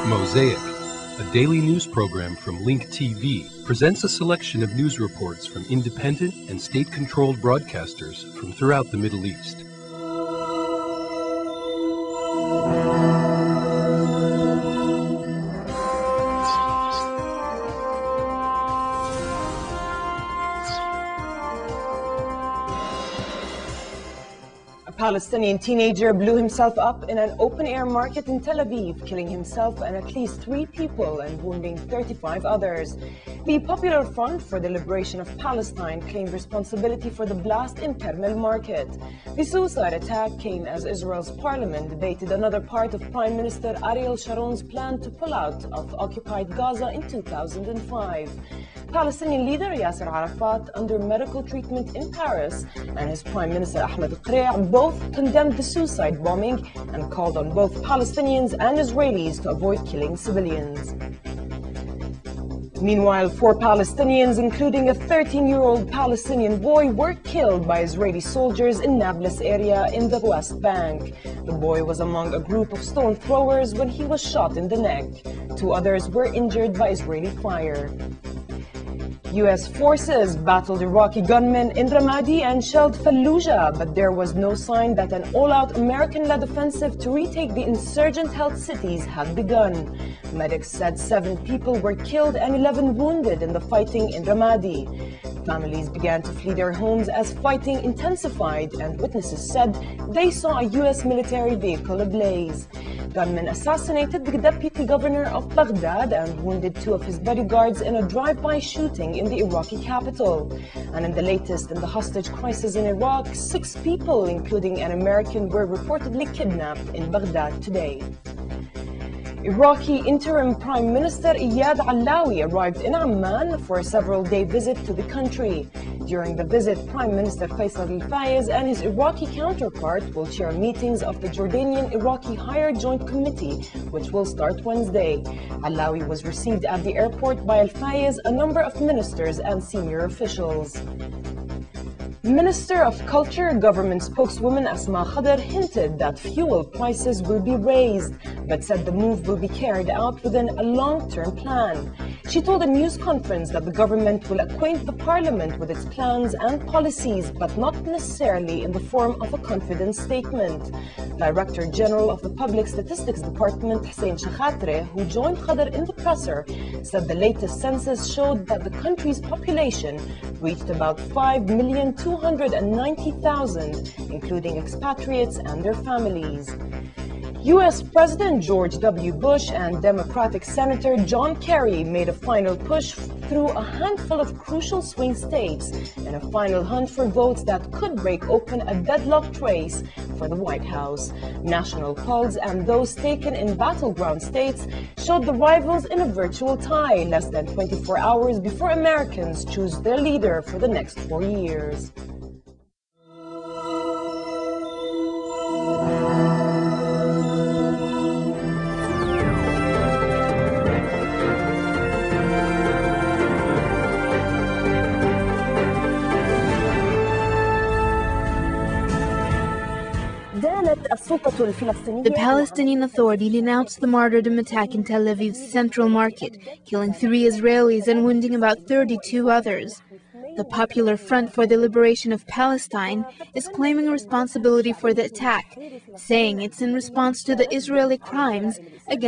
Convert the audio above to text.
Mosaic, a daily news program from Link TV, presents a selection of news reports from independent and state-controlled broadcasters from throughout the Middle East. A Palestinian teenager blew himself up in an open-air market in Tel Aviv, killing himself and at least 3 people and wounding 35 others. The Popular Front for the Liberation of Palestine claimed responsibility for the blast in Carmel Market. The suicide attack came as Israel's parliament debated another part of Prime Minister Ariel Sharon's plan to pull out of occupied Gaza in 2005. Palestinian leader Yasser Arafat, under medical treatment in Paris, and his Prime Minister Ahmed al-Quraysh both condemned the suicide bombing and called on both Palestinians and Israelis to avoid killing civilians. Meanwhile, 4 Palestinians, including a 13-year-old Palestinian boy, were killed by Israeli soldiers in Nablus area in the West Bank. The boy was among a group of stone throwers when he was shot in the neck. 2 others were injured by Israeli fire. U.S. forces battled Iraqi gunmen in Ramadi and shelled Fallujah, but there was no sign that an all-out American-led offensive to retake the insurgent-held cities had begun. Medics said 7 people were killed and 11 wounded in the fighting in Ramadi. Families began to flee their homes as fighting intensified, and witnesses said they saw a U.S. military vehicle ablaze. Gunmen assassinated the deputy governor of Baghdad and wounded 2 of his bodyguards in a drive-by shooting in the Iraqi capital. And in the latest in the hostage crisis in Iraq, 6 people, including an American, were reportedly kidnapped in Baghdad today. Iraqi interim Prime Minister Iyad Allawi arrived in Amman for a several-day visit to the country. During the visit, Prime Minister Faisal al-Fayez and his Iraqi counterpart will chair meetings of the Jordanian-Iraqi Higher Joint Committee, which will start Wednesday. Allawi was received at the airport by al-Fayez, a number of ministers and senior officials. Minister of Culture government spokeswoman Asma Khadr hinted that fuel prices will be raised, but said the move will be carried out within a long-term plan. She told a news conference that the government will acquaint the parliament with its plans and policies, but not necessarily in the form of a confidence statement. Director General of the Public Statistics Department, Hussein Shakhatreh, who joined Khadr in the presser, said the latest census showed that the country's population reached about 5,290,000, including expatriates and their families. U.S. President George W. Bush and Democratic Senator John Kerry made a final push through a handful of crucial swing states in a final hunt for votes that could break open a deadlocked race for the White House. National polls and those taken in battleground states showed the rivals in a virtual tie less than 24 hours before Americans choose their leader for the next 4 years. The Palestinian Authority denounced the martyrdom attack in Tel Aviv's central market, killing 3 Israelis and wounding about 32 others. The Popular Front for the Liberation of Palestine is claiming responsibility for the attack, saying it's in response to the Israeli crimes against